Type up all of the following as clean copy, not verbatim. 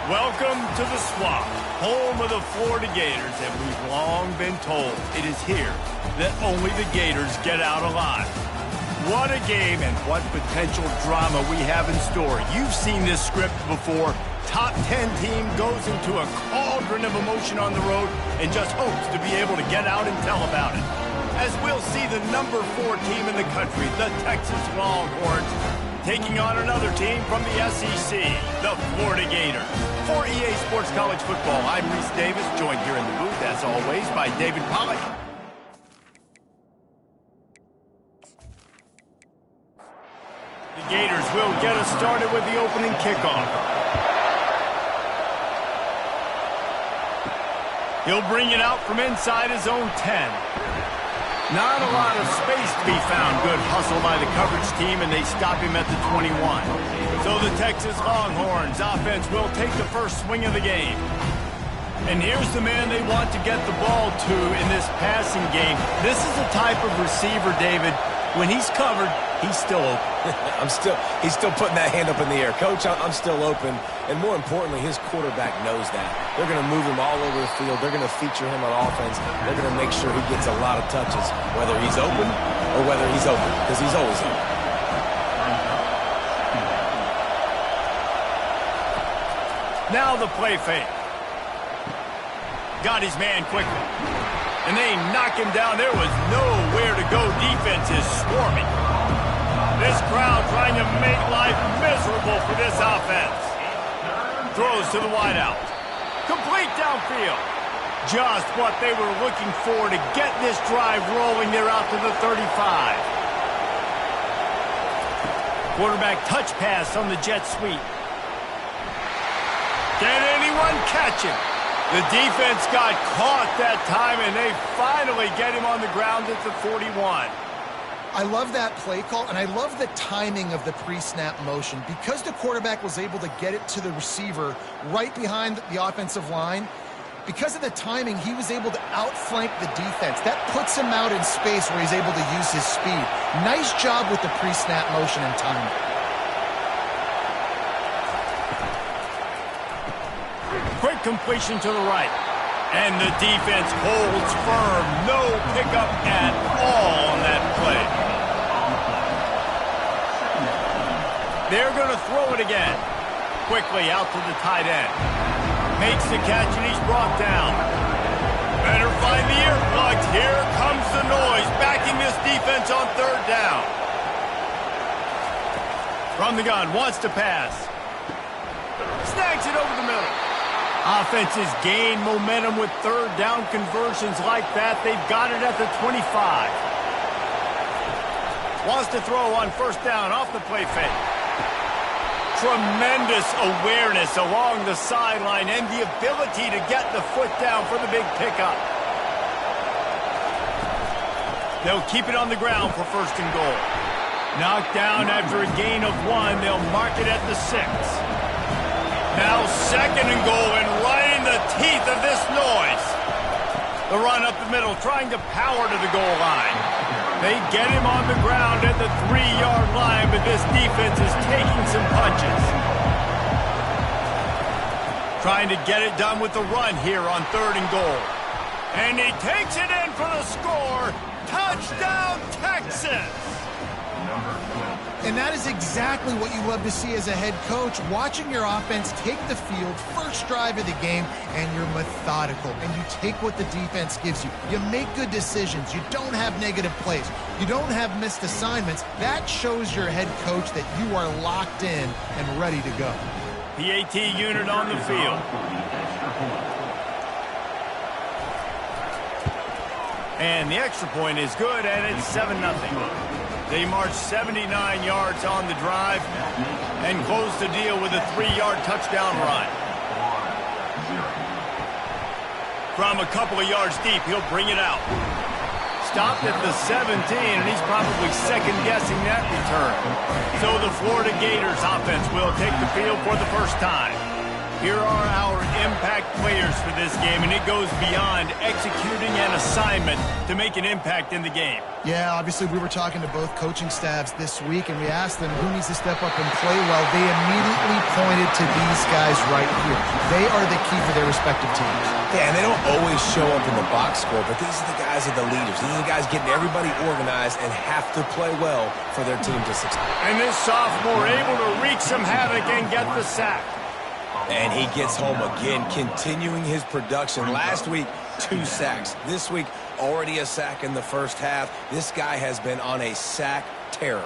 Welcome to the Swamp, home of the Florida Gators, and we've long been told it is here that only the Gators get out alive. What a game and what potential drama we have in store. You've seen this script before. Top 10 team goes into a cauldron of emotion on the road and just hopes to be able to get out and tell about it. As we'll see the number 4 team in the country, the Texas Longhorns, taking on another team from the SEC, the Florida Gators. For EA Sports College Football, I'm Reese Davis, joined here in the booth, as always, by David Pollack. The Gators will get us started with the opening kickoff. He'll bring it out from inside his own 10. Not a lot of space to be found. Good hustle by the coverage team, and they stop him at the 21. So the Texas Longhorns offense will take the first swing of the game. And here's the man they want to get the ball to in this passing game. This is the type of receiver, David, when he's covered, he's still open. He's still putting that hand up in the air. Coach, I'm still open. And more importantly, his quarterback knows that. They're going to move him all over the field. They're going to feature him on offense. They're going to make sure he gets a lot of touches, whether he's open or whether he's open, because he's always open. Now the play fake. Got his man quickly. And they knock him down. There was nowhere to go. Defense is swarming. This crowd trying to make life miserable for this offense. Throws to the wideout. Complete downfield. Just what they were looking for to get this drive rolling. They're out to the 35. Quarterback touch pass on the jet sweep. Can anyone catch him? The defense got caught that time, and they finally get him on the ground at the 41. I love that play call, and I love the timing of the pre-snap motion. Because the quarterback was able to get it to the receiver right behind the offensive line, because of the timing, he was able to outflank the defense. That puts him out in space where he's able to use his speed. Nice job with the pre-snap motion and timing. Quick completion to the right. And the defense holds firm. No pickup at all on that play. They're going to throw it again. Quickly out to the tight end. Makes the catch, and he's brought down. Better find the earplugs. Here comes the noise, backing this defense on third down. From the gun, wants to pass. Snags it over the middle. Offenses gain momentum with third down conversions like that. They've got it at the 25. Wants to throw on first down off the play fake. Tremendous awareness along the sideline and the ability to get the foot down for the big pickup. They'll keep it on the ground for first and goal. Knocked down after a gain of 1. They'll mark it at the 6. Now second and goal, and right in the teeth of this noise. The run up the middle, trying to power to the goal line. They get him on the ground at the 3-yard line, but this defense is taking some punches. Trying to get it done with the run here on third and goal. And he takes it in for the score. Touchdown, Texas! And that is exactly what you love to see as a head coach, watching your offense take the field, first drive of the game, and you're methodical, and you take what the defense gives you. You make good decisions. You don't have negative plays. You don't have missed assignments. That shows your head coach that you are locked in and ready to go. PAT unit on the field. And the extra point is good, and it's 7-0. They march 79 yards on the drive and close the deal with a 3-yard touchdown run. From a couple of yards deep, he'll bring it out. Stopped at the 17, and he's probably second-guessing that return. So the Florida Gators offense will take the field for the first time. Here are our impact players for this game, and it goes beyond executing an assignment to make an impact in the game. Yeah, obviously we were talking to both coaching staffs this week, and we asked them who needs to step up and play well. They immediately pointed to these guys right here. They are the key for their respective teams. Yeah, and they don't always show up in the box score, but these are the guys that are the leaders. These are the guys getting everybody organized and have to play well for their team to succeed. And this sophomore able to wreak some havoc and get the sack. And he gets home again, continuing his production. Last week, 2 sacks. This week, already a sack in the first half. This guy has been on a sack terror.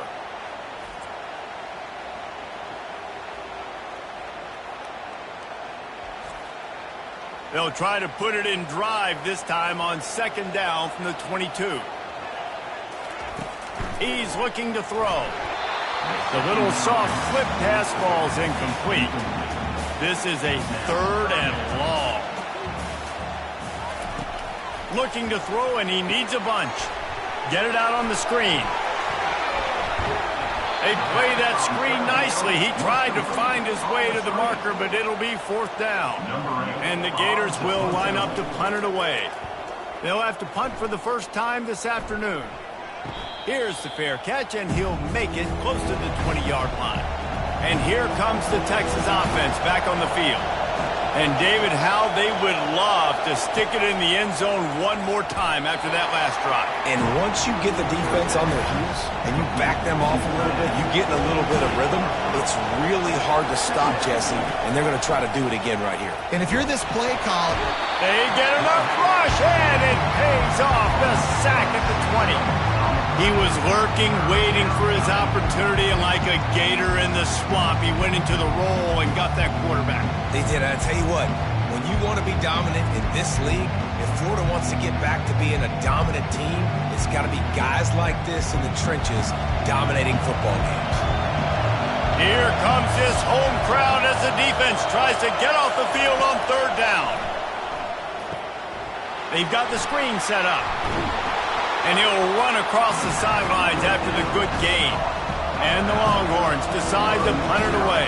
They'll try to put it in drive this time on 2nd down from the 22. He's looking to throw. The little soft flip pass falls incomplete. This is a 3rd and long. Looking to throw, and he needs a bunch. Get it out on the screen. They play that screen nicely. He tried to find his way to the marker, but it'll be 4th down. And the Gators will line up to punt it away. They'll have to punt for the first time this afternoon. Here's the fair catch, and he'll make it close to the 20-yard line. And here comes the Texas offense back on the field. And David, how they would love to stick it in the end zone one more time after that last drive. And once you get the defense on their heels and you back them off a little bit, you get in a little bit of rhythm, it's really hard to stop, Jesse, and they're going to try to do it again right here. And if you're this play call, they get enough rush, and it pays off. The sack at the 20. He was lurking, waiting for his opportunity, and like a gator in the swamp, he went into the roll and got that quarterback. They did. I tell you what, when you want to be dominant in this league, if Florida wants to get back to being a dominant team, it's got to be guys like this in the trenches dominating football games. Here comes his home crowd as the defense tries to get off the field on 3rd down. They've got the screen set up. And he'll run across the sidelines after the good gain. And the Longhorns decide to punt it away.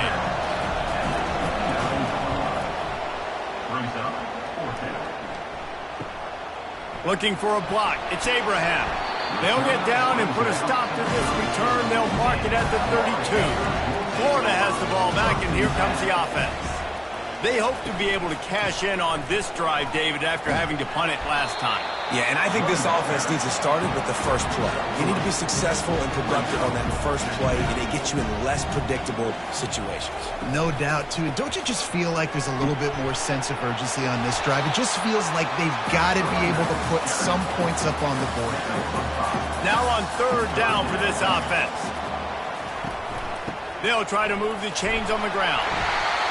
Looking for a block. It's Abraham. They'll get down and put a stop to this return. They'll mark it at the 32. Florida has the ball back, and here comes the offense. They hope to be able to cash in on this drive, David, after having to punt it last time. Yeah, and I think this offense needs to start it with the first play. You need to be successful and productive on that first play, and it gets you in less predictable situations. no doubt, too. Don't you just feel like there's a little bit more sense of urgency on this drive? It just feels like they've got to be able to put some points up on the board. Now on 3rd down for this offense. They'll try to move the chains on the ground.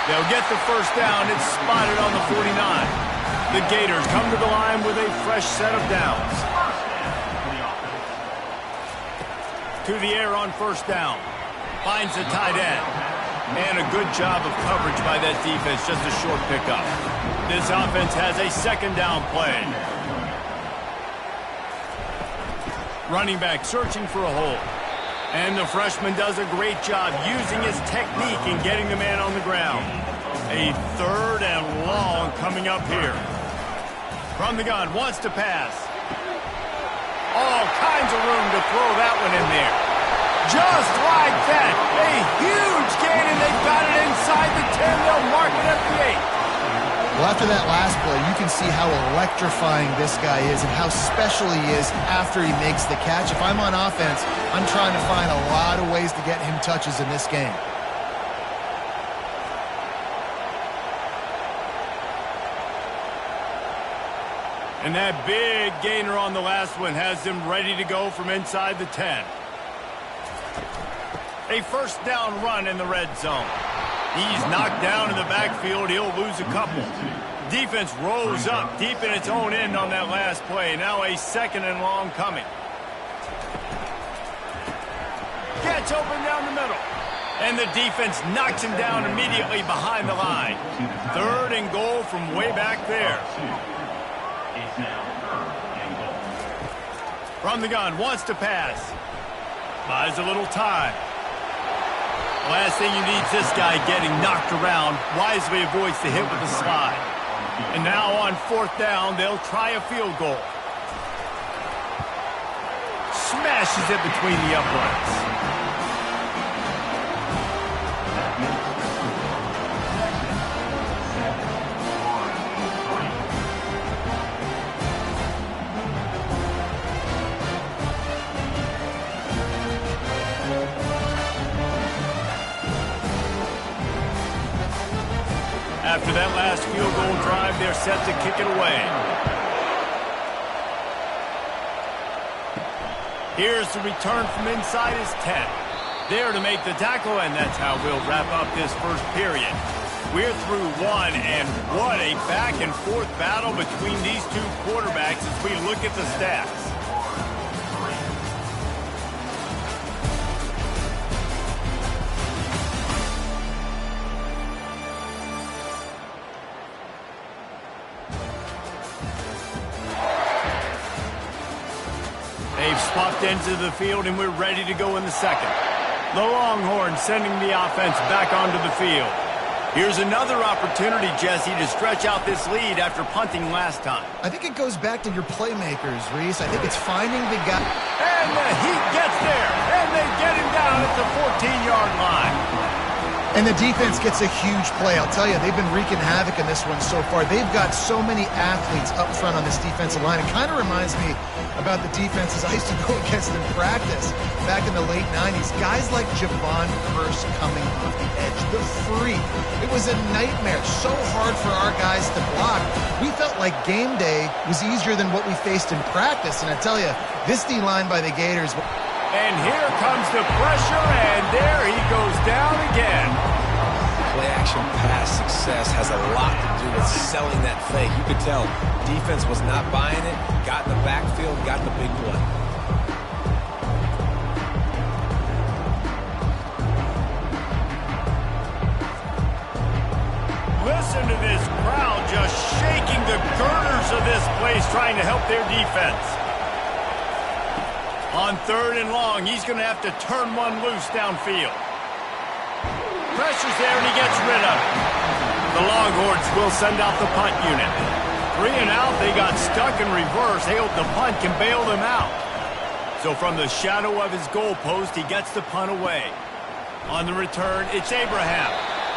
They'll get the first down. It's spotted on the 49. The Gators come to the line with a fresh set of downs. To the air on 1st down. Finds the tight end. And a good job of coverage by that defense. Just a short pickup. This offense has a 2nd down play. Running back searching for a hole. And the freshman does a great job using his technique and getting the man on the ground. A 3rd and long coming up here. From the gun, wants to pass. All kinds of room to throw that one in there. Just like that. A huge gain, and they've got it inside the 10. They'll mark it at the 8. Well, after that last play, you can see how electrifying this guy is and how special he is after he makes the catch. If I'm on offense, I'm trying to find a lot of ways to get him touches in this game. And that big gainer on the last one has them ready to go from inside the 10. A 1st down run in the red zone. He's knocked down in the backfield. He'll lose a couple. Defense rose up deep in its own end on that last play. Now a 2nd and long coming. Gets open down the middle. And the defense knocks him down immediately behind the line. 3rd and goal from way back there. From the gun, wants to pass. Buys a little time. Last thing you need is this guy getting knocked around. Wisely avoids the hit with the slide. And now on 4th down, they'll try a field goal. Smashes it between the uprights. After that last field goal drive, they're set to kick it away. Here's the return from inside his 10. There to make the tackle, and that's how we'll wrap up this first period. We're through one, and what a back-and-forth battle between these two quarterbacks as we look at the stats. Swapped into the field, and we're ready to go in the second. The Longhorns sending the offense back onto the field. Here's another opportunity, Jesse, to stretch out this lead after punting last time. I think it goes back to your playmakers, Reese. I think it's finding the guy. And the Heat gets there, and they get him down at the 14-yard line. And the defense gets a huge play. I'll tell you, they've been wreaking havoc in this one so far. They've got so many athletes up front on this defensive line. It kind of reminds me about the defenses I used to go against in practice back in the late 90s. Guys like Javon Curse coming off the edge, the freak. It was a nightmare. So hard for our guys to block. We felt like game day was easier than what we faced in practice. And I tell you, this D-line by the Gators... And here comes the pressure, and there he goes down again. Play-action pass success has a lot to do with selling that fake. You could tell defense was not buying it, got in the backfield, got the big play. Listen to this crowd just shaking the girders of this place, trying to help their defense. On 3rd and long, he's going to have to turn one loose downfield. Pressure's there, and he gets rid of it. The Longhorns will send out the punt unit. 3 and out, they got stuck in reverse. They hope the punt can bail them out. So from the shadow of his goalpost, he gets the punt away. On the return, it's Abraham.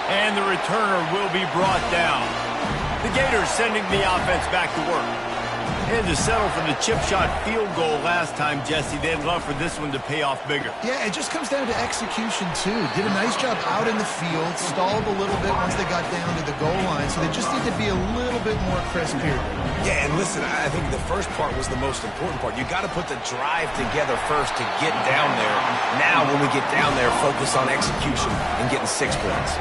And the returner will be brought down. The Gators sending the offense back to work. And to settle for the chip shot field goal last time, Jesse, they'd love for this one to pay off bigger. Yeah, it just comes down to execution, too. Did a nice job out in the field, stalled a little bit once they got down to the goal line, so they just need to be a little bit more crisp here. Yeah, and listen, I think the first part was the most important part. You got to put the drive together first to get down there. Now, when we get down there, focus on execution and getting 6 points.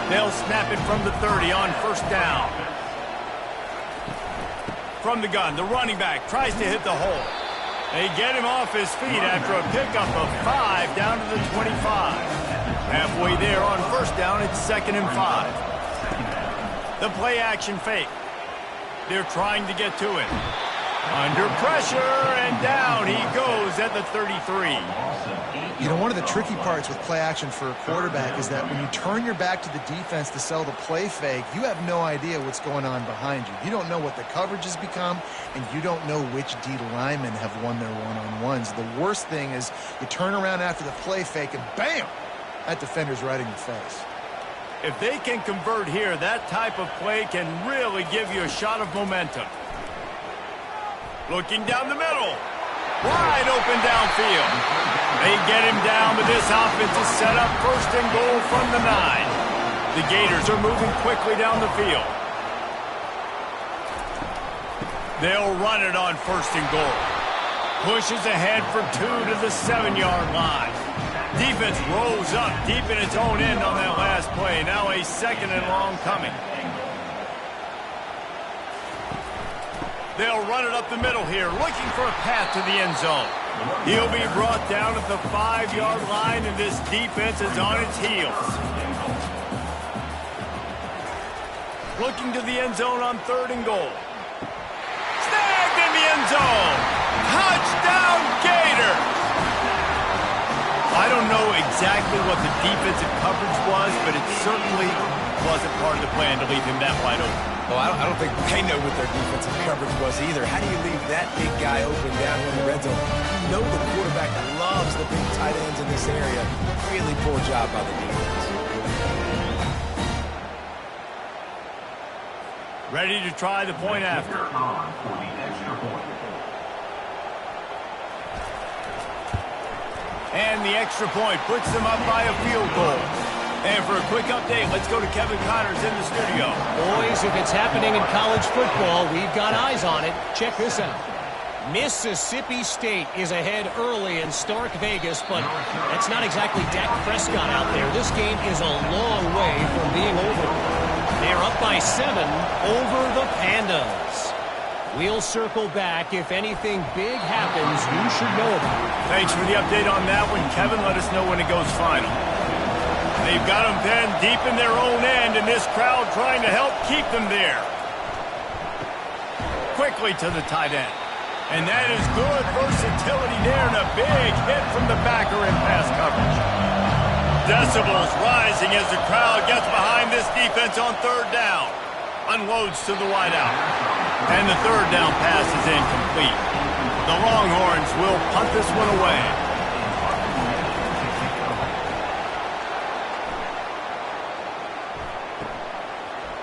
They'll snap it from the 30 on 1st down. From the gun, the running back tries to hit the hole. They get him off his feet after a pickup of 5 down to the 25. Halfway there on 1st down, it's 2nd and 5. The play action fake. They're trying to get to it. Under pressure, and down he goes at the 33. You know, one of the tricky parts with play action for a quarterback is that when you turn your back to the defense to sell the play fake, you have no idea what's going on behind you. You don't know what the coverage has become, and you don't know which D linemen have won their one-on-ones. The worst thing is you turn around after the play fake, and bam, that defender's right in your face. If they can convert here, that type of play can really give you a shot of momentum. Looking down the middle. Wide open downfield. They get him down, but this offense is set up 1st and goal from the 9. The Gators are moving quickly down the field. They'll run it on 1st and goal. Pushes ahead for 2 to the 7-yard line. Defense rolls up deep in its own end on that last play. Now a 2nd and long coming. They'll run it up the middle here, looking for a path to the end zone. He'll be brought down at the 5-yard line, and this defense is on its heels. Looking to the end zone on 3rd and goal. Snagged in the end zone. Touchdown, Gators! I don't know exactly exactly what the defensive coverage was, but it certainly wasn't part of the plan to leave him that wide open. Well, I don't think they know what their defensive coverage was either. How do you leave that big guy open down in the red zone? You know the quarterback loves the big tight ends in this area. Really poor job by the defense. Ready to try the point after. And the extra point puts them up by a field goal. And for a quick update, let's go to Kevin Connors in the studio. Boys, if it's happening in college football, we've got eyes on it. Check this out. Mississippi State is ahead early in Stark Vegas, but that's not exactly Dak Prescott out there. This game is a long way from being over. They're up by 7 over the Pandas. We'll circle back. If anything big happens, you should know about it. Thanks for the update on that one, Kevin. Let us know when it goes final. They've got them pinned deep in their own end, and this crowd trying to help keep them there. Quickly to the tight end. And that is good versatility there, and a big hit from the backer in pass coverage. Decibels rising as the crowd gets behind this defense on third down. Unloads to the wideout. And the third down pass is incomplete. The Longhorns will punt this one away.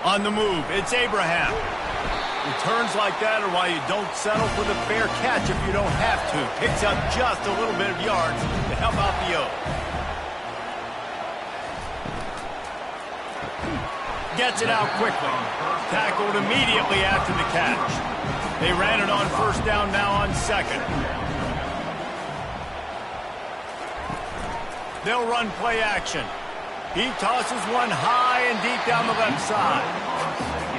On the move, it's Abraham. Returns like that are why you don't settle for the fair catch if you don't have to. Picks up just a little bit of yards to help out the O. Gets it out quickly. Tackled immediately after the catch. They ran it on first down, now on second. They'll run play action. He tosses one high and deep down the left side.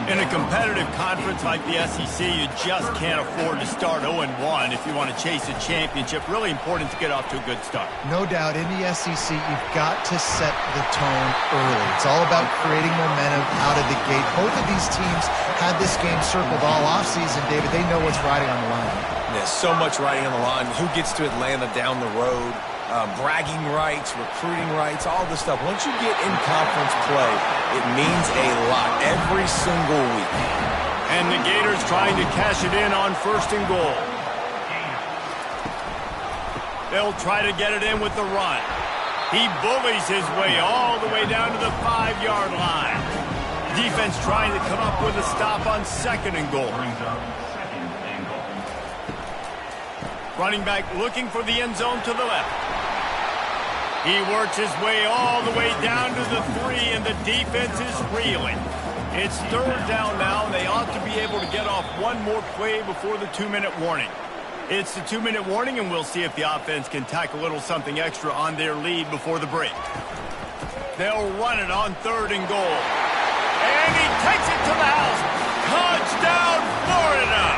In a competitive conference like the SEC, you just can't afford to start 0-1 if you want to chase a championship. Really important to get off to a good start. No doubt, in the SEC, you've got to set the tone early. It's all about creating momentum out of the gate. Both of these teams had this game circled all offseason, David. They know what's riding on the line. There's so much riding on the line. Who gets to Atlanta down the road? Bragging rights, recruiting rights, all this stuff. Once you get in conference play, it means a lot every single week. And the Gators trying to cash it in on first and goal. They'll try to get it in with the run. He bullies his way all the way down to the 5-yard line. Defense trying to come up with a stop on second and goal. Running back looking for the end zone to the left. He works his way all the way down to the 3, and the defense is reeling. It's third down now, and they ought to be able to get off one more play before the 2-minute warning. It's the 2-minute warning, and we'll see if the offense can tack a little something extra on their lead before the break. They'll run it on third and goal. And he takes it to the house. Touchdown, Florida!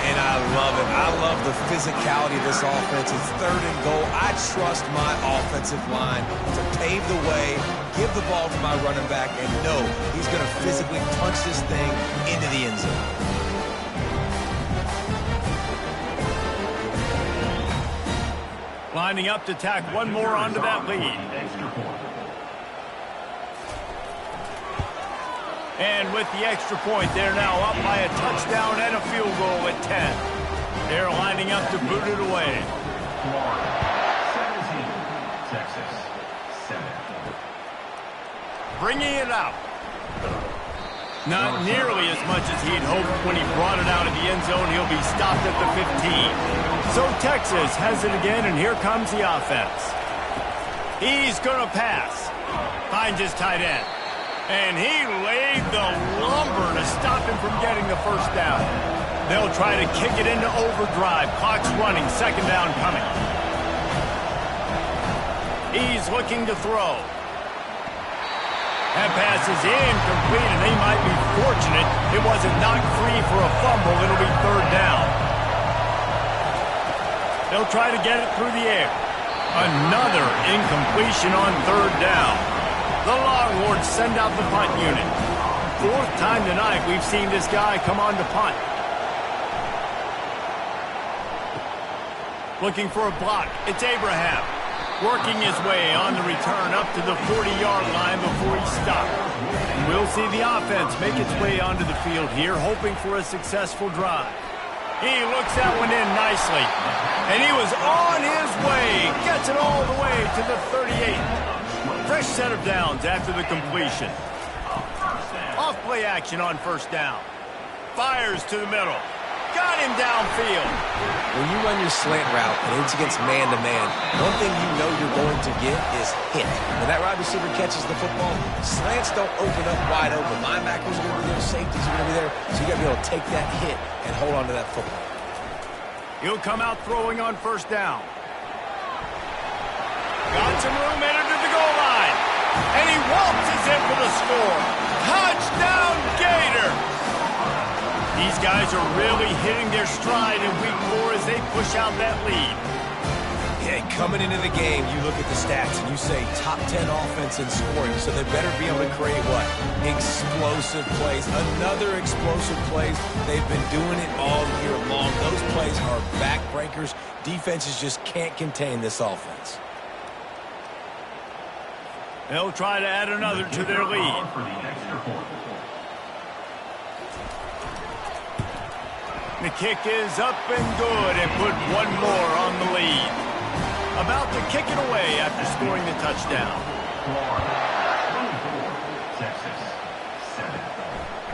And I love it. I love the physicality of this offense. It's third and goal. I trust my offensive line to pave the way, give the ball to my running back, and know he's going to physically punch this thing into the end zone. Lining up to tack one more onto that lead. And with the extra point, they're now up by a touchdown and a field goal at 10. They're lining up to boot it away. 17, Texas, 7. Bringing it out. Not nearly as much as he'd hoped when he brought it out of the end zone. He'll be stopped at the 15. So Texas has it again, and here comes the offense. He's going to pass. Finds his tight end. And he laid the lumber to stop him from getting the first down. They'll try to kick it into overdrive. Clock's running. Second down coming. He's looking to throw. That pass is incomplete, and they might be fortunate it wasn't knocked free for a fumble. It'll be third down. They'll try to get it through the air. Another incompletion on third down. The Longhorns send out the punt unit. Fourth time tonight we've seen this guy come on to punt. Looking for a block. It's Abraham. Working his way on the return up to the 40-yard line before he stopped. We'll see the offense make its way onto the field here, hoping for a successful drive. He looks that one in nicely. And he was on his way. Gets it all the way to the 38. Fresh set of downs after the completion. Off play action on first down. Fires to the middle. Got him downfield. When you run your slant route and it's against man-to-man, one thing you know you're going to get is hit. When that wide receiver catches the football, slants don't open up wide open. Linebackers are going to be there, safeties are going to be there, so you got to be able to take that hit and hold on to that football. He'll come out throwing on first down. Got some room headed to the goal line. And he waltzes in for the score. Touchdown, Gator! These guys are really hitting their stride in week 4 as they push out that lead. Yeah, coming into the game, you look at the stats and you say top 10 offense in scoring, so they better be able to create what? Explosive plays. Another explosive plays. They've been doing it all year long. Those plays are backbreakers. Defenses just can't contain this offense. They'll try to add another to their lead. The kick is up and good and put one more on the lead. About to kick it away after scoring the touchdown.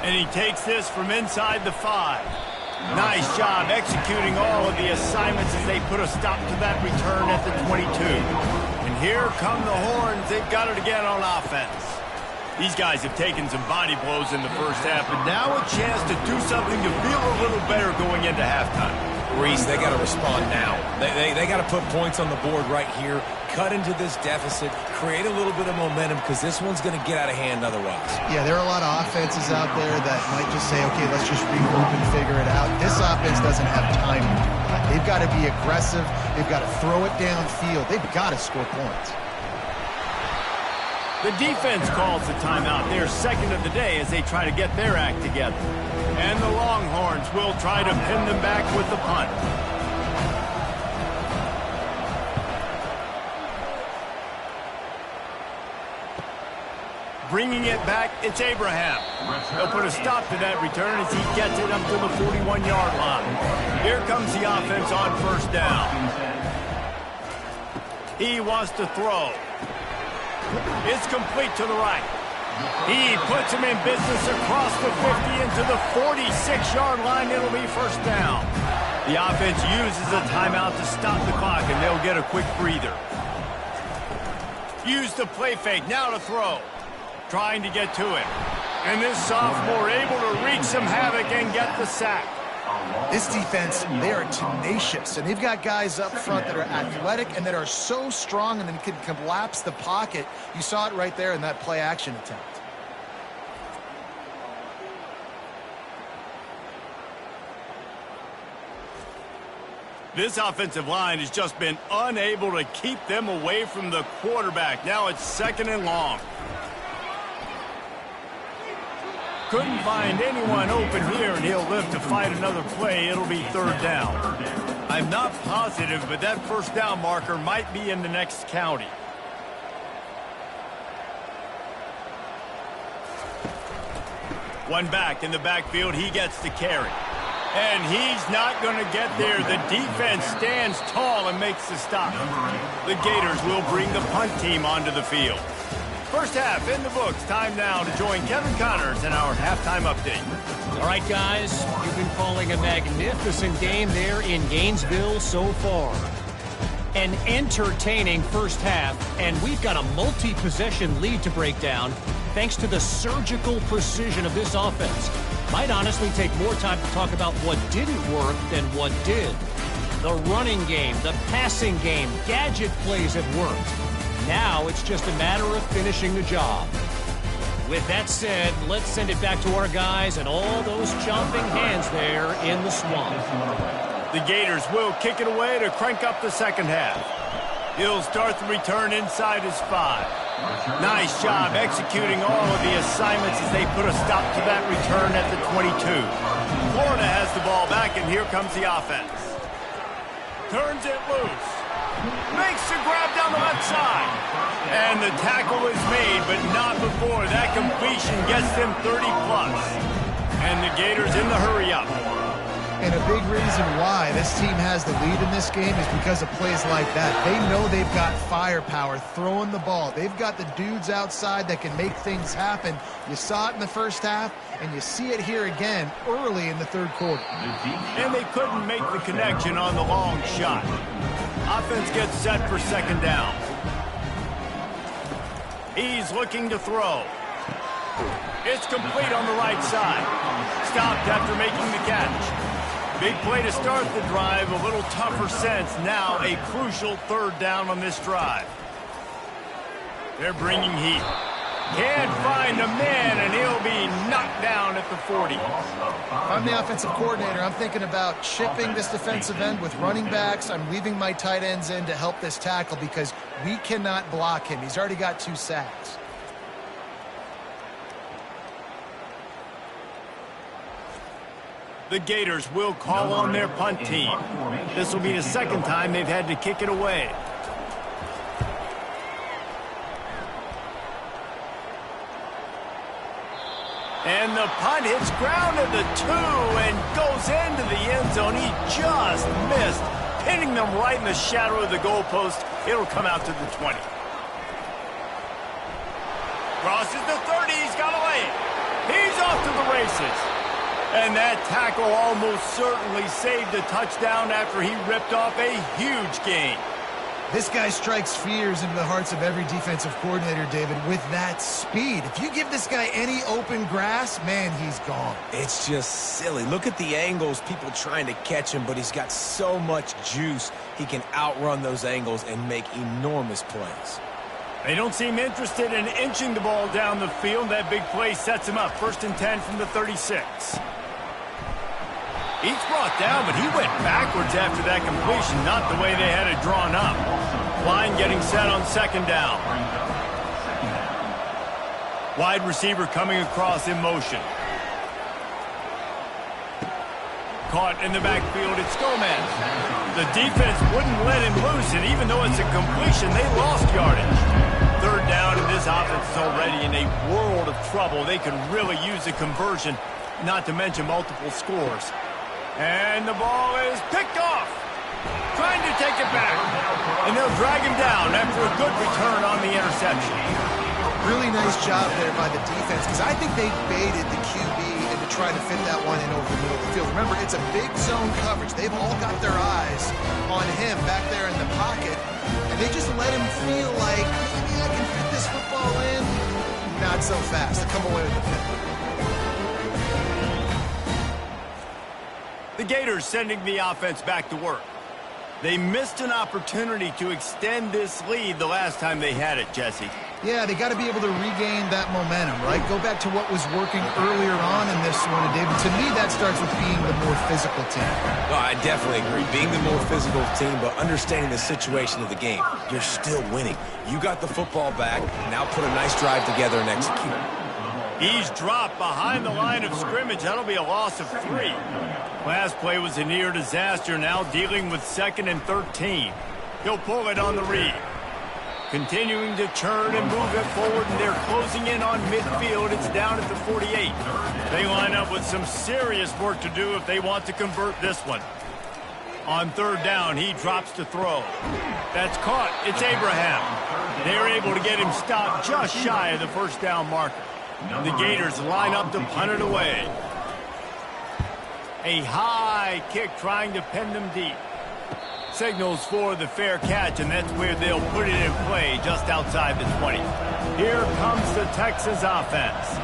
And he takes this from inside the 5. Nice job executing all of the assignments as they put a stop to that return at the 22. And here come the horns. They've got it again on offense. These guys have taken some body blows in the first half, but now a chance to do something to feel a little better going into halftime. Reese, they got to respond now. They got to put points on the board right here, cut into this deficit, create a little bit of momentum, because this one's going to get out of hand otherwise. Yeah, there are a lot of offenses out there that might just say, okay, let's just regroup and figure it out. This offense doesn't have time to do that. They've got to be aggressive. They've got to throw it downfield. They've got to score points. The defense calls the timeout, their second of the day, as they try to get their act together. And the Longhorns will try to pin them back with the punt. Bringing it back, it's Abraham. They'll put a stop to that return as he gets it up to the 41-yard line. Here comes the offense on first down. He wants to throw. It's complete to the right. He puts him in business across the 50 into the 46-yard line. It'll be first down. The offense uses a timeout to stop the clock, and they'll get a quick breather. Use the play fake. Now to throw. Trying to get to it. And this sophomore able to wreak some havoc and get the sack. This defense, they are tenacious, and they've got guys up front that are athletic and that are so strong and then can collapse the pocket. You saw it right there in that play-action attempt. This offensive line has just been unable to keep them away from the quarterback. Now it's second and long. Couldn't find anyone open here, and he'll live to fight another play. It'll be third down. I'm not positive, but that first down marker might be in the next county. One back in the backfield. He gets the carry. And he's not going to get there. The defense stands tall and makes the stop. The Gators will bring the punt team onto the field. First half in the books. Time now to join Kevin Connors in our halftime update. All right, guys, you've been calling a magnificent game there in Gainesville so far. An entertaining first half, and we've got a multi-possession lead to break down thanks to the surgical precision of this offense. Might honestly take more time to talk about what didn't work than what did. The running game, the passing game, gadget plays have worked. Now it's just a matter of finishing the job. With that said, let's send it back to our guys and all those chomping hands there in the swamp. The Gators will kick it away to crank up the second half. He'll start the return inside his 5. Nice job executing all of the assignments as they put a stop to that return at the 22. Florida has the ball back, and here comes the offense. Turns it loose. Makes the grab down the left side. And the tackle is made, but not before that completion gets them 30+. And the Gators in the hurry-up. And a big reason why this team has the lead in this game is because of plays like that. They know they've got firepower throwing the ball. They've got the dudes outside that can make things happen. You saw it in the first half, and you see it here again early in the third quarter. And they couldn't make the connection on the long shot. Offense gets set for second down. He's looking to throw. It's complete on the right side. Stopped after making the catch. Big play to start the drive, a little tougher sense. Now a crucial third down on this drive. They're bringing heat. Can't find a man, and he'll be knocked down at the 40. If I'm the offensive coordinator, I'm thinking about chipping this defensive end with running backs. I'm leaving my tight ends in to help this tackle because we cannot block him. He's already got 2 sacks. The Gators will call on their punt team. This will be the second time they've had to kick it away. And the punt hits ground at the 2 and goes into the end zone. He just missed, pinning them right in the shadow of the goalpost. It'll come out to the 20. Crosses the 30. He's got away. He's off to the races. And that tackle almost certainly saved a touchdown after he ripped off a huge gain. This guy strikes fears into the hearts of every defensive coordinator, David, with that speed. If you give this guy any open grass, man, he's gone. It's just silly. Look at the angles, people trying to catch him, but he's got so much juice. He can outrun those angles and make enormous plays. They don't seem interested in inching the ball down the field. That big play sets him up. 1st and 10 from the 36. He's brought down, but he went backwards after that completion, not the way they had it drawn up. Line getting set on second down. Wide receiver coming across in motion. Caught in the backfield, it's Gomez. The defense wouldn't let him loose, and even though it's a completion, they lost yardage. Third down, and this offense is already in a world of trouble. They could really use a conversion, not to mention multiple scores. And the ball is picked off. Trying to take it back. And they'll drag him down after a good return on the interception. Really nice job there by the defense because I think they baited the QB into trying to fit that one in over the middle of the field. Remember, it's a big zone coverage. They've all got their eyes on him back there in the pocket. And they just let him feel like, maybe I can fit this football in. Not so fast. They come away with the pick. The Gators sending the offense back to work. They missed an opportunity to extend this lead the last time they had it, Jesse. Yeah, they got to be able to regain that momentum, right? Go back to what was working earlier on in this one, and David, to me, that starts with being the more physical team. No, I definitely agree. Being the more physical team, but understanding the situation of the game. You're still winning. You got the football back. Now put a nice drive together and execute. He's dropped behind the line of scrimmage. That'll be a loss of 3. Last play was a near disaster, now dealing with 2nd and 13. He'll pull it on the read. Continuing to turn and move it forward, and they're closing in on midfield. It's down at the 48. They line up with some serious work to do if they want to convert this one. On third down, he drops to throw. That's caught. It's Abraham. They're able to get him stopped just shy of the first down marker. The Gators line up to punt it away. A high kick trying to pin them deep. Signals for the fair catch, and that's where they'll put it in play, just outside the 20. Here comes the Texas offense.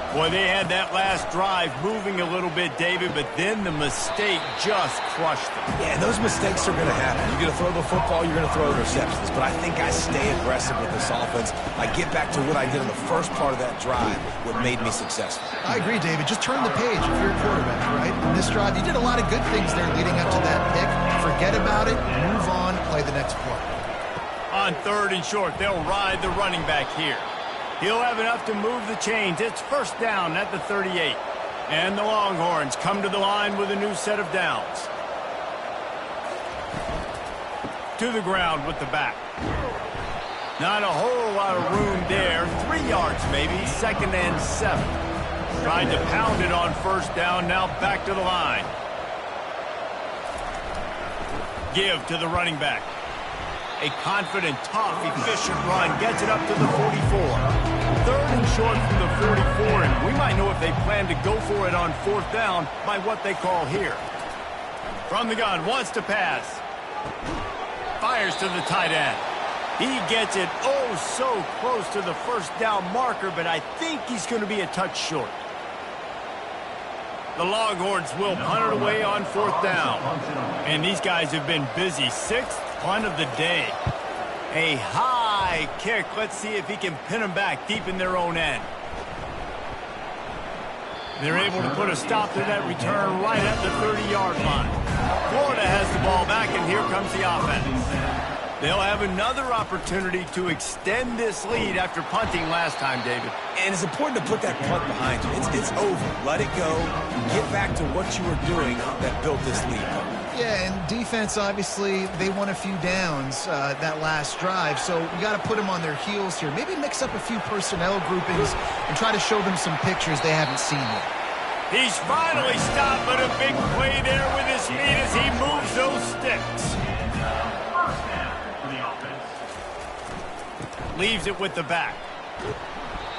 Boy, they had that last drive moving a little bit, David, but then the mistake just crushed them. Yeah, those mistakes are going to happen. You're going to throw the football, you're going to throw interceptions. But I think I stay aggressive with this offense. I get back to what I did in the first part of that drive, what made me successful. I agree, David. Just turn the page if you're a quarterback, right? In this drive, you did a lot of good things there leading up to that pick. Forget about it, move on, play the next play. On third and short, they'll ride the running back here. He'll have enough to move the chains. It's first down at the 38. And the Longhorns come to the line with a new set of downs. to the ground with the back. Not a whole lot of room there. 3 yards maybe, 2nd and 7. Trying to pound it on 1st down, now back to the line. Give to the running back. A confident, tough, efficient run gets it up to the 44. 3rd and short from the 44, and we might know if they plan to go for it on 4th down by what they call here. From the gun, wants to pass. Fires to the tight end. He gets it oh so close to the 1st down marker, but I think he's going to be a touch short. The Longhorns will punt it away on 4th down. And these guys have been busy. 6th punt of the day. A high kick. Let's see if he can pin them back deep in their own end. They're able to put a stop to that return right at the 30-yard line. Florida has the ball back, and here comes the offense. They'll have another opportunity to extend this lead after punting last time, David. And it's important to put that punt behind you. It's over. Let it go. Get back to what you were doing that built this lead. Yeah, and defense, obviously, they won a few downs that last drive, so we got to put them on their heels here. Maybe mix up a few personnel groupings and try to show them some pictures they haven't seen yet. He's finally stopped, but a big play there with his feet as he moves those sticks. Leaves it with the back.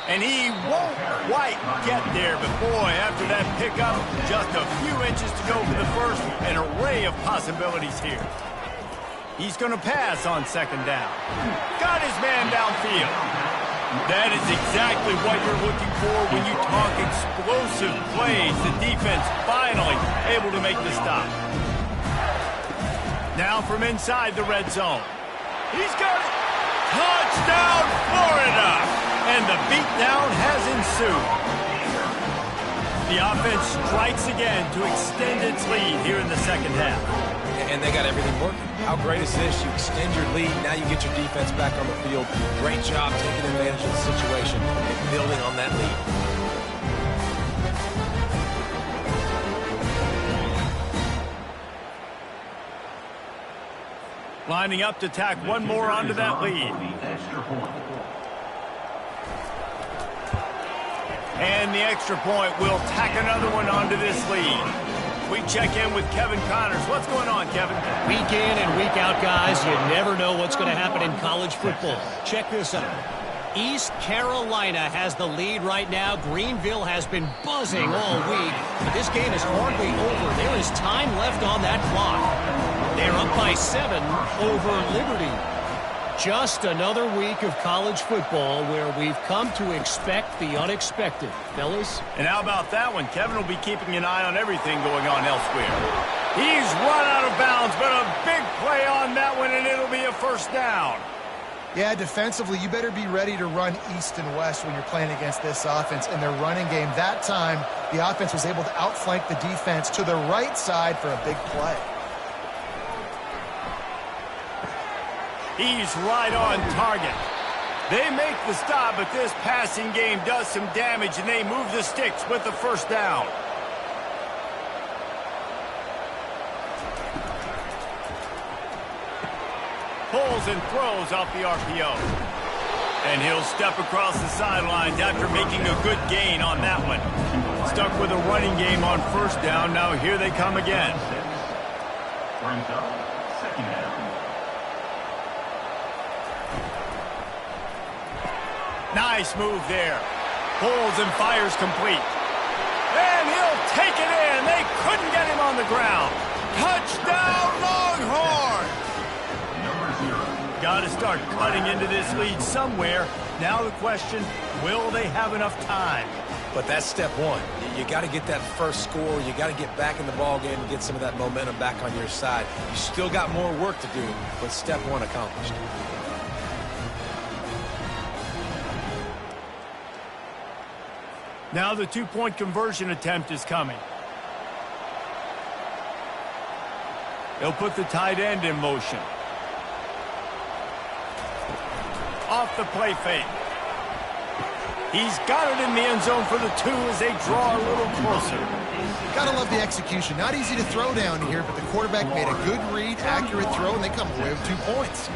And he won't quite get there, but boy, after that pickup, just a few inches to go for the first. An array of possibilities here. He's going to pass on 2nd down. Got his man downfield. That is exactly what you're looking for when you talk explosive plays. The defense finally able to make the stop. Now from inside the red zone. He's got it. Touchdown, Florida! And the beatdown has ensued. The offense strikes again to extend its lead here in the 2nd half. And they got everything working. How great is this? You extend your lead, now you get your defense back on the field. Great job taking advantage of the situation and building on that lead. Lining up to tack one more onto that lead. And the extra point will tack another one onto this lead. We check in with Kevin Connors. What's going on, Kevin? Week in and week out, guys. You never know what's going to happen in college football. Check this out. East Carolina has the lead right now. Greenville has been buzzing all week, but this game is hardly over. There is time left on that clock. They're up by 7 over Liberty. Just another week of college football where we've come to expect the unexpected. Fellas? And how about that one? Kevin will be keeping an eye on everything going on elsewhere. He's run out of bounds, but a big play on that one, and it'll be a 1st down. Yeah, defensively, you better be ready to run east and west when you're playing against this offense in their running game. That time, the offense was able to outflank the defense to the right side for a big play. He's right on target. They make the stop, but this passing game does some damage, and they move the sticks with the 1st down. Pulls and throws off the RPO. And he'll step across the sidelines after making a good gain on that one. Stuck with a running game on 1st down. Now here they come again. Brings up 2nd down. Nice move there. Pulls and fires complete. And he'll take it in. They couldn't get him on the ground. Touchdown, Longhorns! Got to start cutting into this lead somewhere. Now the question, will they have enough time? But that's step one. You got to get that first score. You got to get back in the ball game and get some of that momentum back on your side. You still got more work to do, but step one accomplished. Now the two-point conversion attempt is coming. They'll put the tight end in motion. Off the play fake. He's got it in the end zone for the 2 as they draw a little closer. Gotta love the execution. Not easy to throw down here, but the quarterback made a good read, accurate throw, and they come away with 2 points.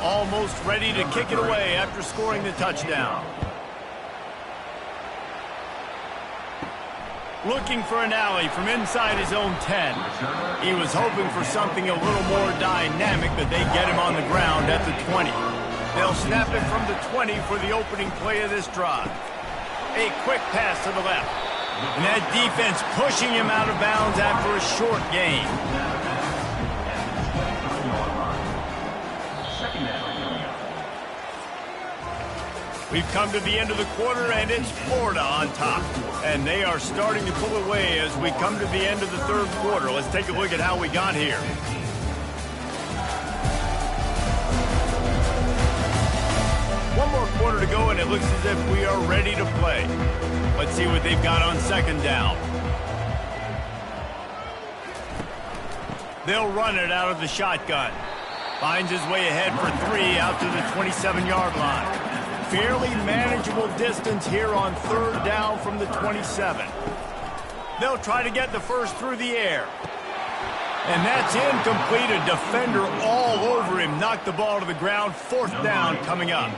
Almost ready to kick it away after scoring the touchdown. Looking for an alley from inside his own 10. He was hoping for something a little more dynamic, but they get him on the ground at the 20. They'll snap it from the 20 for the opening play of this drive. A quick pass to the left. And that defense pushing him out of bounds after a short gain. We've come to the end of the quarter, and it's Florida on top. And they are starting to pull away as we come to the end of the third quarter. Let's take a look at how we got here. One more quarter to go, and it looks as if we are ready to play. Let's see what they've got on second down. They'll run it out of the shotgun. Finds his way ahead for 3 out to the 27-yard line. Fairly manageable distance here on third down from the 27. They'll try to get the first through the air. And that's incomplete. A defender all over him. Knocked the ball to the ground. Fourth down coming up.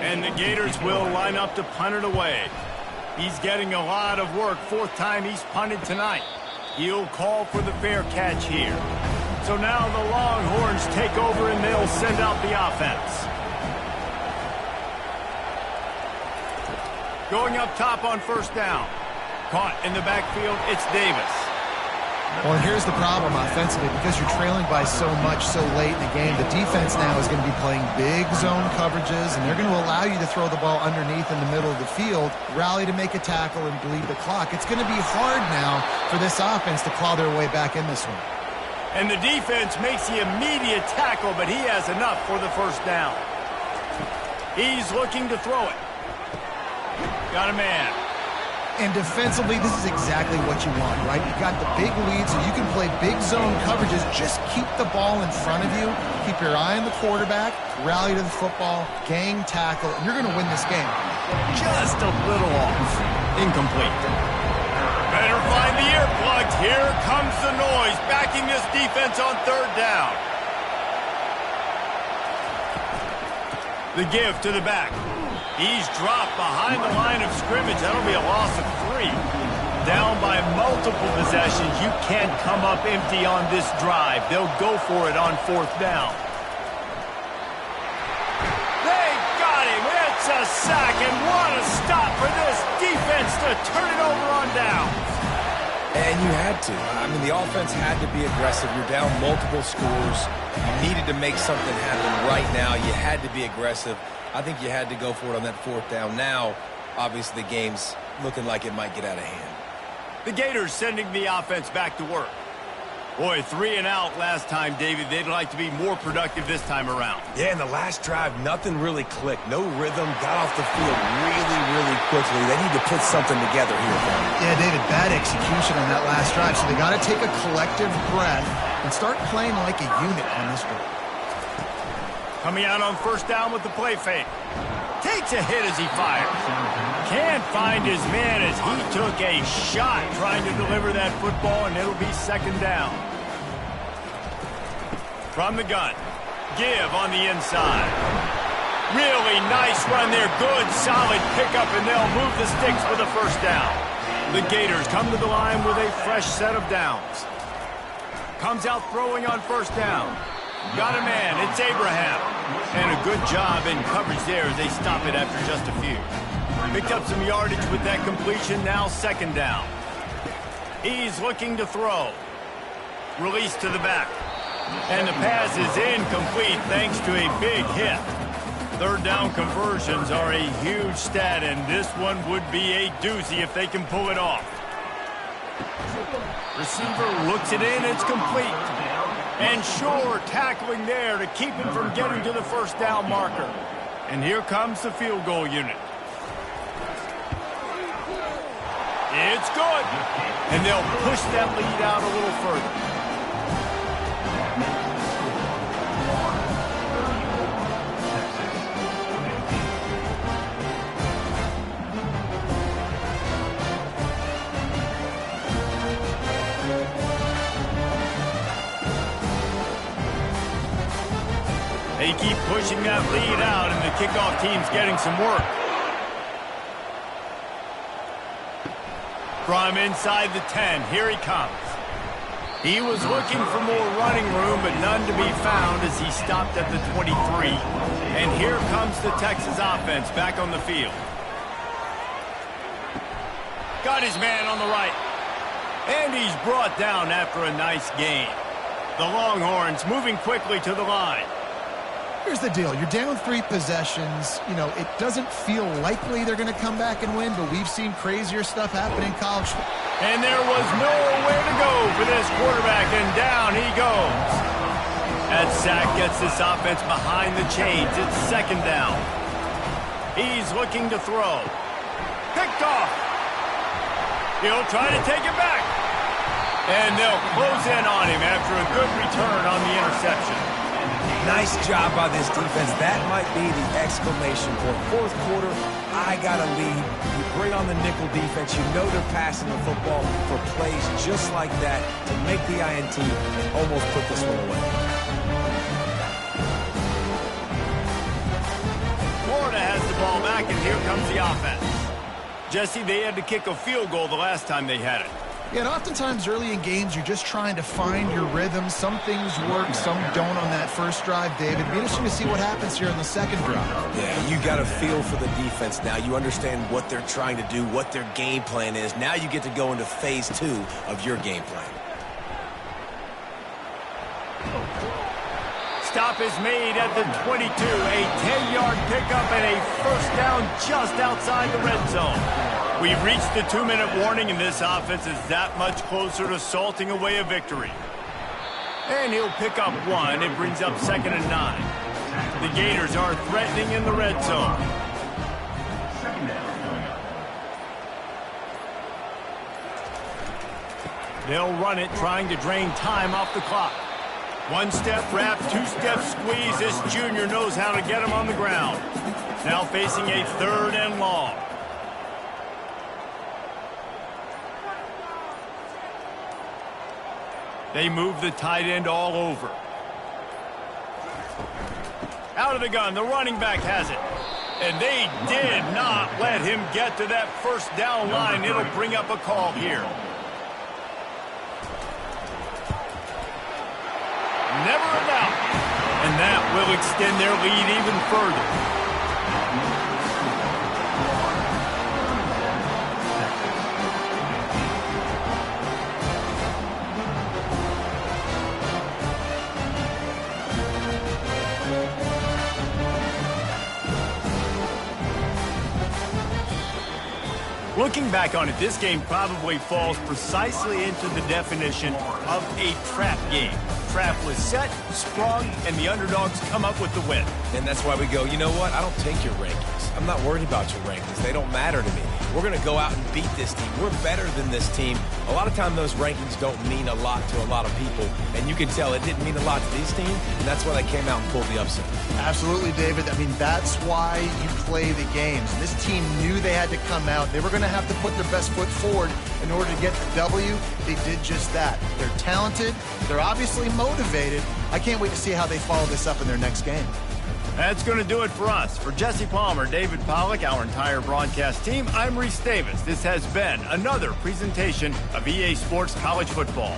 And the Gators will line up to punt it away. He's getting a lot of work. 4th time he's punted tonight. He'll call for the fair catch here. So now the Longhorns take over and they'll send out the offense. Going up top on first down. Caught in the backfield, it's Davis. Well, here's the problem offensively. Because you're trailing by so much so late in the game, the defense now is going to be playing big zone coverages, and they're going to allow you to throw the ball underneath in the middle of the field, rally to make a tackle, and bleed the clock. It's going to be hard now for this offense to claw their way back in this one. And the defense makes the immediate tackle, but he has enough for the first down. He's looking to throw it. Got a man. And defensively, this is exactly what you want, right? You've got the big lead, so you can play big zone coverages. Just keep the ball in front of you. Keep your eye on the quarterback. Rally to the football. Gang tackle. And you're going to win this game. Just a little off. Incomplete. Better find the earplugs. Here comes the noise. Backing this defense on third down. The give to the back. He's dropped behind the line of scrimmage. That'll be a loss of 3. Down by multiple possessions. You can't come up empty on this drive. They'll go for it on fourth down. They got him. It's a sack, and what a stop for this defense to turn it over on down. And you had to. I mean, the offense had to be aggressive. You're down multiple scores. You needed to make something happen right now. You had to be aggressive. I think you had to go for it on that fourth down. Now, obviously, the game's looking like it might get out of hand. The Gators sending the offense back to work. Boy, 3 and out last time, David. They'd like to be more productive this time around. Yeah, in the last drive, nothing really clicked. No rhythm. Got off the field really, really quickly. They need to put something together here, man. Yeah, David, bad execution on that last drive. So they got to take a collective breath and start playing like a unit on this one. Coming out on first down with the play fake. Takes a hit as he fires. Can't find his man as he took a shot trying to deliver that football, and it'll be second down. From the gun. Give on the inside. Really nice run there. Good, solid pickup, and they'll move the sticks for the first down. The Gators come to the line with a fresh set of downs. Comes out throwing on first down. Got a man. It's Abraham. And a good job in coverage there as they stop it after just a few. Picked up some yardage with that completion. Now second down. He's looking to throw. Release to the back. And the pass is incomplete thanks to a big hit. Third down conversions are a huge stat, and this one would be a doozy if they can pull it off. Receiver looks it in. It's complete. And Shore tackling there to keep him from getting to the first down marker. And here comes the field goal unit. It's good. And they'll push that lead out a little further. They keep pushing that lead out, and the kickoff team's getting some work. From inside the 10, here he comes. He was looking for more running room, but none to be found as he stopped at the 23. And here comes the Texas offense back on the field. Got his man on the right. And he's brought down after a nice gain. The Longhorns moving quickly to the line. Here's the deal. You're down 3 possessions. You know, it doesn't feel likely they're going to come back and win, but we've seen crazier stuff happen in college. And there was nowhere to go for this quarterback, and down he goes. That sack gets this offense behind the chains. It's second down. He's looking to throw. Picked off. He'll try to take it back. And they'll close in on him after a good return on the interception. Nice job by this defense. That might be the exclamation point. Fourth quarter, I got a lead. You bring on the nickel defense. You know they're passing the football for plays just like that to make the INT and almost put this one away. Florida has the ball back, and here comes the offense. Jesse, they had to kick a field goal the last time they had it. Yeah, and oftentimes early in games, you're just trying to find your rhythm. Some things work, some don't on that first drive, David. It'll be interesting to see what happens here in the second drive. Yeah, you got a feel for the defense now. You understand what they're trying to do, what their game plan is. Now you get to go into phase 2 of your game plan. Stop is made at the 22. A 10-yard pickup and a first down just outside the red zone. We've reached the 2-minute warning, and this offense is that much closer to salting away a victory. And he'll pick up 1. It brings up 2nd and 9. The Gators are threatening in the red zone. They'll run it, trying to drain time off the clock. 1-step wrap, 2-step squeeze. This junior knows how to get him on the ground. Now facing a 3rd and long. They move the tight end all over. Out of the gun, the running back has it. And they did not let him get to that first down line. It'll bring up a call here. Never a doubt. And that will extend their lead even further. Looking back on it, this game probably falls precisely into the definition of a trap game. Trap was set, sprung, and the underdogs come up with the win. And that's why we go, you know what? I don't take your rankings. I'm not worried about your rankings. They don't matter to me. We're going to go out and beat this team. We're better than this team. A lot of time those rankings don't mean a lot to a lot of people. And you can tell it didn't mean a lot to these teams, and that's why they came out and pulled the upset. Absolutely, David. I mean, that's why you play the games. This team knew they had to come out. They were going to have to put their best foot forward in order to get the W. They did just that. They're talented. They're obviously motivated. I can't wait to see how they follow this up in their next game. That's going to do it for us. For Jesse Palmer, David Pollack, our entire broadcast team, I'm Reese Davis. This has been another presentation of EA Sports College Football.